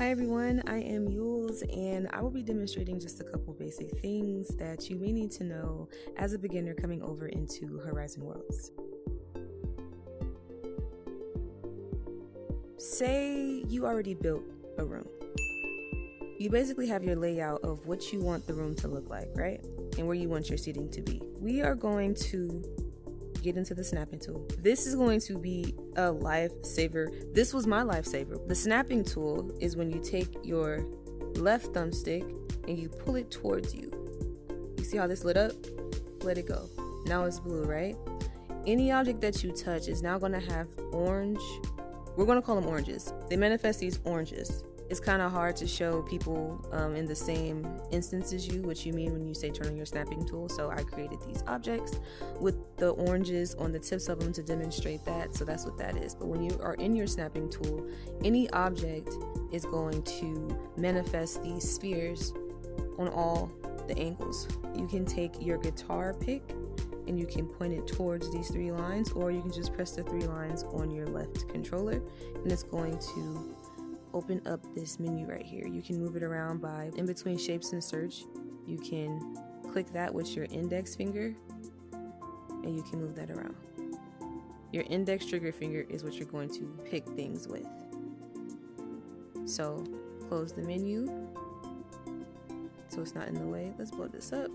Hi everyone, I am Ulsx and I will be demonstrating just a couple basic things that you may need to know as a beginner coming over into horizonworlds. Say you already built a room. You basically have your layout of what you want the room to look like, right? And where you want your seating to be. We are going to get into the snapping tool. This is going to be a lifesaver. This was my lifesaver. The snapping tool is when you take your left thumbstick and you pull it towards you. You see how this lit up? Let it go. Now it's blue, right? Any object that you touch is now going to have orange. We're going to call them oranges. They manifest these oranges. It's kind of hard to show people in the same instance as you what you mean when you say turn on your snapping tool. So I created these objects with the oranges on the tips of them to demonstrate that. So that's what that is. But when you are in your snapping tool, any object is going to manifest these spheres on all the angles. You can take your guitar pick and you can point it towards these three lines, or you can just press the three lines on your left controller and it's going to open up this menu right here. You can move it around by in between shapes and search. You can click that with your index finger and you can move that around. Your index trigger finger is what you're going to pick things with. So close the menu so it's not in the way. Let's blow this up.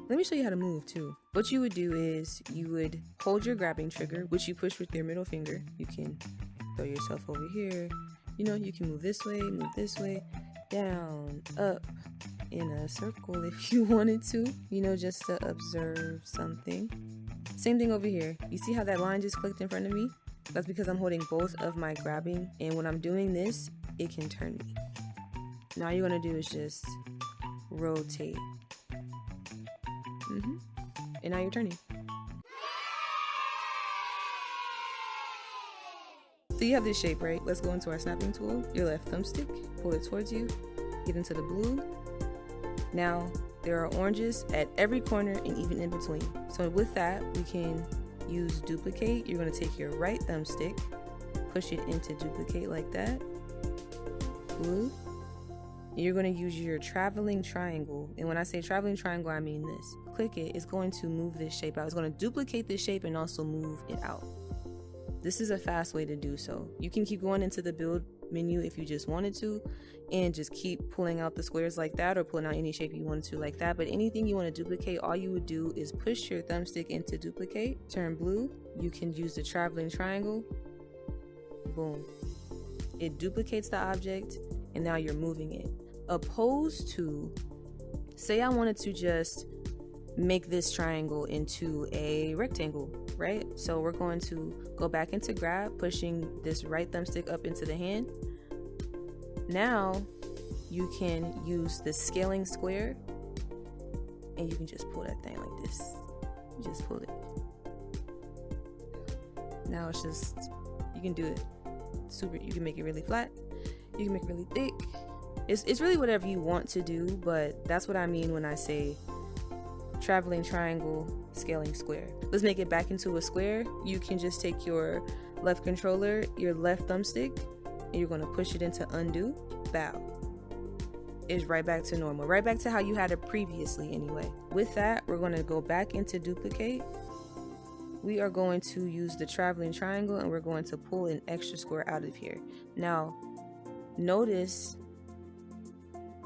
Let me show you how to move too. What you would do is you would hold your grabbing trigger, which you push with your middle finger. You can throw yourself over here. You know, you can move this way, down, up, in a circle if you wanted to, you know, just to observe something. Same thing over here. You see how that line just clicked in front of me? That's because I'm holding both of my grabbing, and when I'm doing this, it can turn me. Now all you're gonna do is just rotate. And now you're turning. So you have this shape, right? Let's go into our snapping tool. Your left thumbstick, pull it towards you, get into the blue. Now there are oranges at every corner and even in between. So with that, we can use duplicate. You're going to take your right thumbstick, push it into duplicate like that. Blue. And you're going to use your traveling triangle. And when I say traveling triangle, I mean this. Click it. It's going to move this shape out. It's going to duplicate this shape and also move it out. This is a fast way to do so. You can keep going into the build menu if you just wanted to and just keep pulling out the squares like that, or pulling out any shape you wanted to like that. But anything you want to duplicate, all you would do is push your thumbstick into duplicate, turn blue. You can use the traveling triangle. Boom. It duplicates the object and now you're moving it. Opposed to, say I wanted to just make this triangle into a rectangle, right? So we're going to go back into grab, pushing this right thumbstick up into the hand. Now you can use the scaling square and you can just pull that thing like this. You just pull it. Now it's just, you can do it super. You can make it really flat. You can make it really thick. It's really whatever you want to do, but that's what I mean when I say traveling triangle, scaling square. Let's make it back into a square. You can just take your left controller, your left thumbstick, and you're going to push it into undo, bow. It's right back to normal, right back to how you had it previously anyway. With that, we're going to go back into duplicate. We are going to use the traveling triangle and we're going to pull an extra square out of here. Now, notice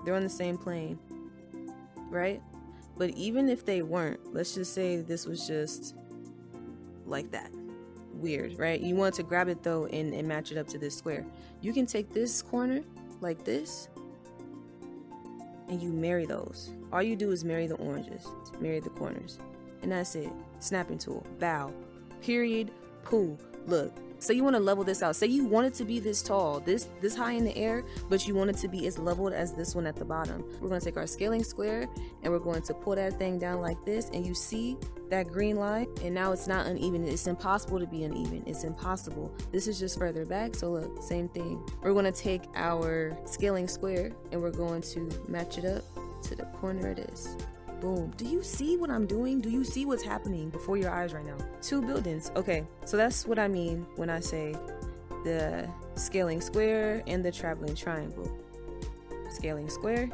they're on the same plane, right? But even if they weren't, let's just say this was just like that. Weird, right? You want to grab it though and match it up to this square. You can take this corner like this and you marry those. All you do is marry the oranges, marry the corners. And that's it. Snapping tool, bow, period, pull. Look, say you want to level this out. Say you want it to be this tall, this high in the air, but you want it to be as leveled as this one at the bottom. We're going to take our scaling square and we're going to pull that thing down like this, and you see that green line, and now it's not uneven. It's impossible to be uneven. It's impossible. This is just further back. So look, same thing. We're going to take our scaling square and we're going to match it up to the corner it is. Boom. Do you see what I'm doing? Do you see what's happening before your eyes right now? Two buildings. Okay, so that's what I mean when I say the scaling square and the traveling triangle. Scaling square,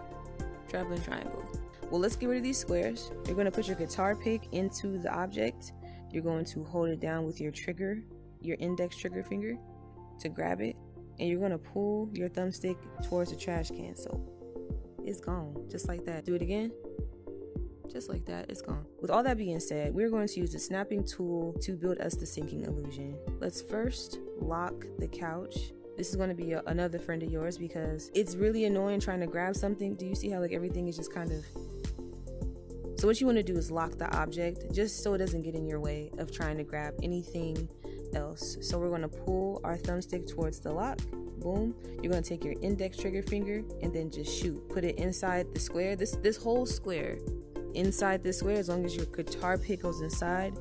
traveling triangle. Well, let's get rid of these squares. You're going to put your guitar pick into the object. You're going to hold it down with your trigger, your index trigger finger, to grab it, and you're going to pull your thumbstick towards the trash can. So it's gone, just like that. Do it again. Just like that, it's gone. With all that being said, we're going to use the snapping tool to build us the sinking illusion. Let's first lock the couch. This is going to be another friend of yours because it's really annoying trying to grab something. Do you see how like everything is just kind of... So what you want to do is lock the object just so it doesn't get in your way of trying to grab anything else. So we're going to pull our thumbstick towards the lock. Boom. You're going to take your index trigger finger and then just shoot. Put it inside the square. This whole square. Inside this square, as long as your guitar pick goes inside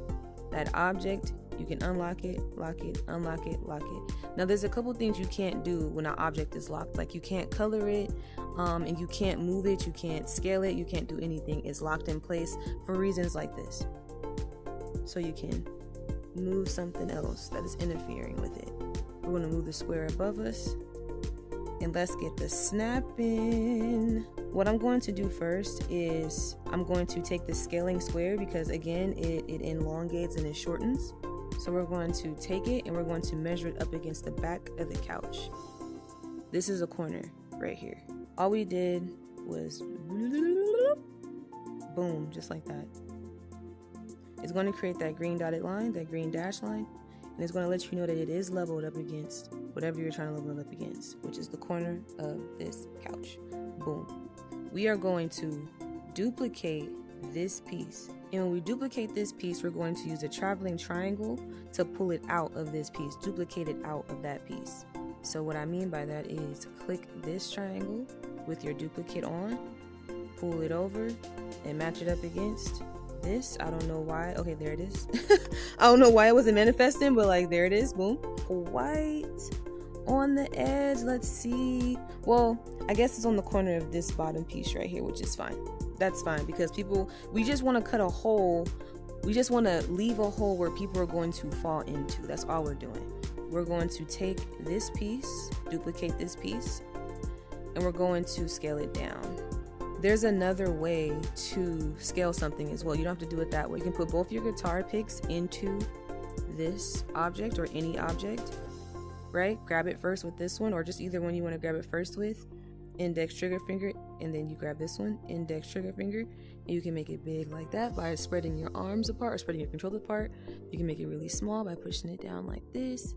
that object, you can unlock it, lock it, unlock it, lock it. Now there's a couple things you can't do when an object is locked. Like you can't color it, and you can't move it, you can't scale it, you can't do anything. It's locked in place for reasons like this. So you can move something else that is interfering with it. We're going to move the square above us, and let's get the snapping. What I'm going to do first is I'm going to take the scaling square because again it elongates and it shortens. So we're going to take it and we're going to measure it up against the back of the couch. This is a corner right here. All we did was boom, just like that. It's going to create that green dotted line, that green dash line, and it's going to let you know that it is leveled up against whatever you're trying to level it up against, which is the corner of this couch. Boom. We are going to duplicate this piece. And when we duplicate this piece, we're going to use a traveling triangle to pull it out of this piece, duplicate it out of that piece. So what I mean by that is click this triangle with your duplicate on, pull it over, and match it up against this. I don't know why. Okay, there it is. I don't know why it wasn't manifesting, but like there it is. Boom. White on the edge. Let's see. Well, I guess it's on the corner of this bottom piece right here, which is fine. That's fine because we just want to cut a hole. We just want to leave a hole where people are going to fall into. That's all we're doing. We're going to take this piece, duplicate this piece, and we're going to scale it down. There's another way to scale something as well. You don't have to do it that way. You can put both your guitar picks into this object or any object, right? Grab it first with this one, or just either one you want to grab it first with. Index trigger finger, and then you grab this one, index trigger finger, and you can make it big like that by spreading your arms apart or spreading your controller apart. You can make it really small by pushing it down like this.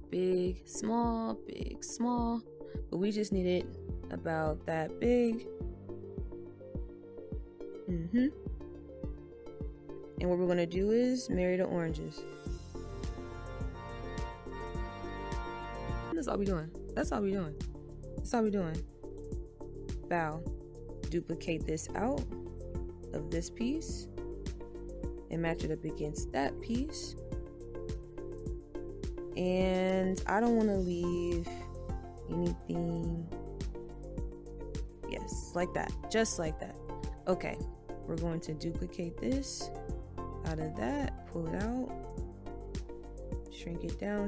Big, small, but we just need it about that big. And what we're gonna do is marry the oranges. That's all we doing. That's all we doing. That's all we doing. Bow. Duplicate this out of this piece and match it up against that piece. And I don't want to leave anything. Yes, like that. Just like that. Okay. We're going to duplicate this out of that, pull it out, shrink it down,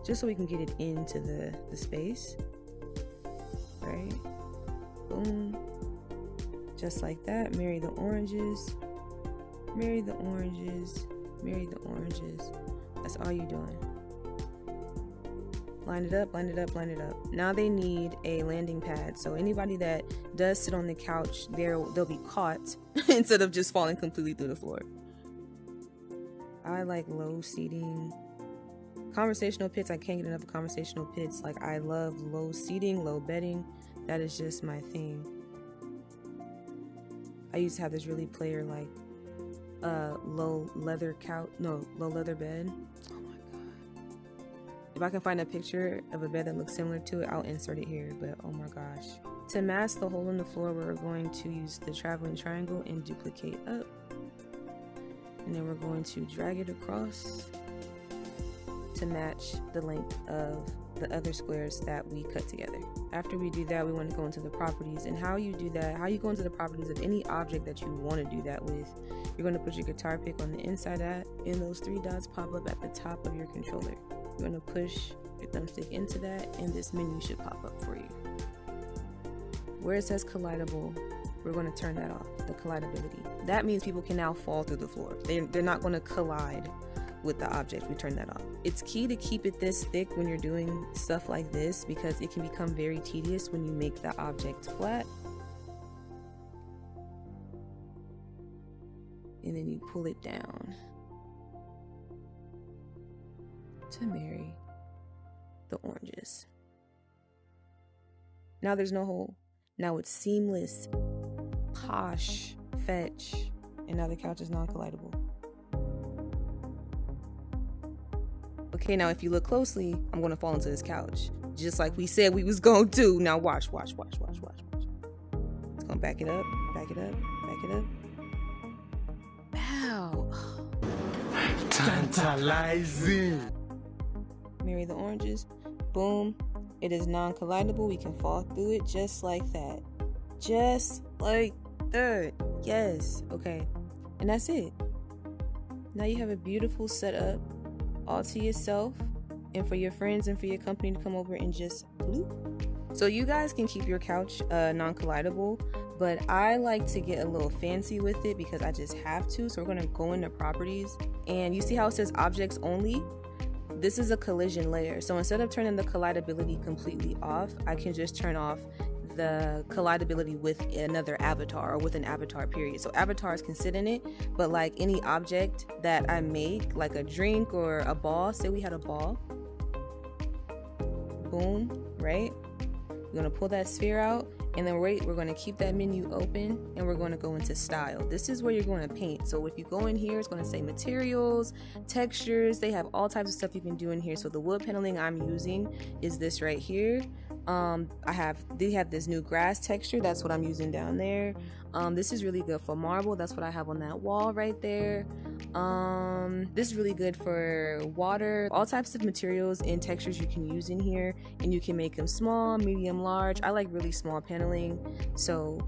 just so we can get it into the space, right? Boom. Just like that. Marry the oranges, marry the oranges, marry the oranges. That's all you're doing. Line it up, line it up, line it up. Now they need a landing pad. So anybody that does sit on the couch, they'll be caught instead of just falling completely through the floor. I like low seating. Conversational pits, I can't get enough of conversational pits. Like I love low seating, low bedding. That is just my thing. I used to have this really player like low leather bed. If I can find a picture of a bed that looks similar to it, I'll insert it here, but oh my gosh. To mask the hole in the floor, we're going to use the traveling triangle and duplicate up. And then we're going to drag it across to match the length of the other squares that we cut together. After we do that, we want to go into the properties. And how you do that, how you go into the properties of any object that you want to do that with, you're going to put your guitar pick on the inside of that, and those three dots pop up at the top of your controller. You're going to push your thumbstick into that, and this menu should pop up for you. Where it says collidable, we're going to turn that off, the collidability. That means people can now fall through the floor. They're not going to collide with the object. We turn that off. It's key to keep it this thick when you're doing stuff like this, because it can become very tedious when you make the object flat. And then you pull it down to marry the oranges. Now there's no hole. Now it's seamless, posh, fetch, and now the couch is non-collidable. Okay, now if you look closely, I'm gonna fall into this couch, just like we said we was gonna do. Now watch. It's gonna back it up, back it up, back it up. Wow. Tantalizing. Marry the oranges. Boom. It is non-collidable. We can fall through it just like that. Just like that. Yes. Okay. And that's it. Now you have a beautiful setup all to yourself and for your friends and for your company to come over and just bloop. So you guys can keep your couch non-collidable, but I like to get a little fancy with it because I just have to. So we're going to go into properties, and you see how it says objects only? This is a collision layer. So instead of turning the collidability completely off, I can just turn off the collidability with another avatar, or with an avatar period. So avatars can sit in it, but like any object that I make, like a drink or a ball, say we had a ball, boom, right? We're gonna pull that sphere out, and then we're going to keep that menu open, and we're going to go into style. This is where you're going to paint. So if you go in here, it's going to say materials, textures. They have all types of stuff you can do in here. So the wood paneling I'm using is this right here. They have this new grass texture. That's what I'm using down there. This is really good for marble. That's what I have on that wall right there. This is really good for water. All types of materials and textures you can use in here, and you can make them small, medium, large. I like really small paneling, so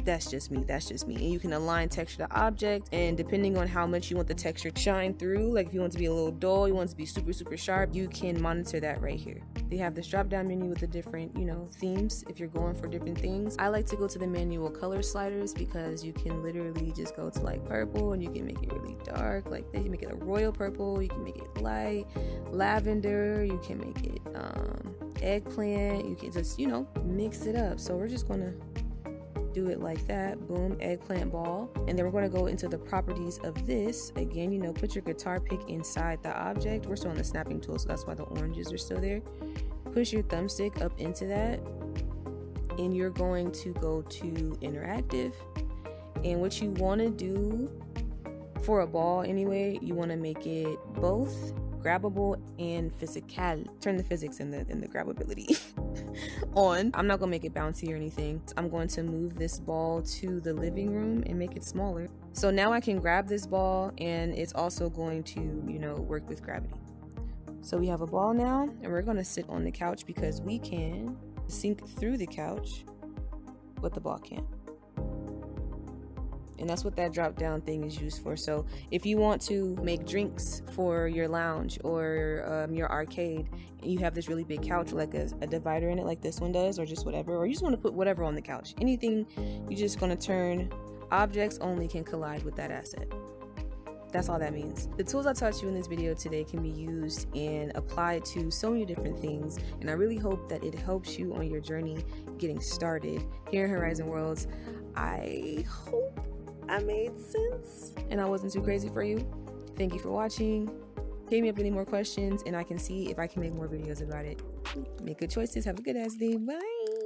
that's just me. And you can align texture to object, and depending on how much you want the texture to shine through, like if you want it to be a little dull, you want it to be super, super sharp, you can monitor that right here. They have this drop down menu with the different, themes if you're going for different things. I like to go to the manual color sliders because you can literally just go to like purple, and you can make it really dark like this. You make it a royal purple, you can make it light lavender, you can make it eggplant, you can just mix it up. So we're just gonna do it like that. Boom, eggplant ball. And then we're going to go into the properties of this again. Put your guitar pick inside the object. We're still on the snapping tool, so that's why the oranges are still there. Push your thumbstick up into that, and you're going to go to interactive. And what you want to do for a ball anyway, you want to make it both grabbable and physical. Turn the physics and the grabbability on. I'm not gonna make it bouncy or anything. I'm going to move this ball to the living room and make it smaller. So now I can grab this ball, and it's also going to, work with gravity. So we have a ball now, and we're gonna sit on the couch because we can sink through the couch, but the ball can't. And that's what that drop down thing is used for. So if you want to make drinks for your lounge or your arcade, and you have this really big couch, like a divider in it like this one does, or just whatever, or you just want to put whatever on the couch, anything, you're just going to turn objects only can collide with that asset. That's all that means. The tools I taught you in this video today can be used and applied to so many different things, and I really hope that it helps you on your journey getting started here in Horizon Worlds. I hope I made sense and I wasn't too crazy for you. Thank you for watching. Hit me up with any more questions, and I can see if I can make more videos about it. Make good choices. Have a good ass day. Bye.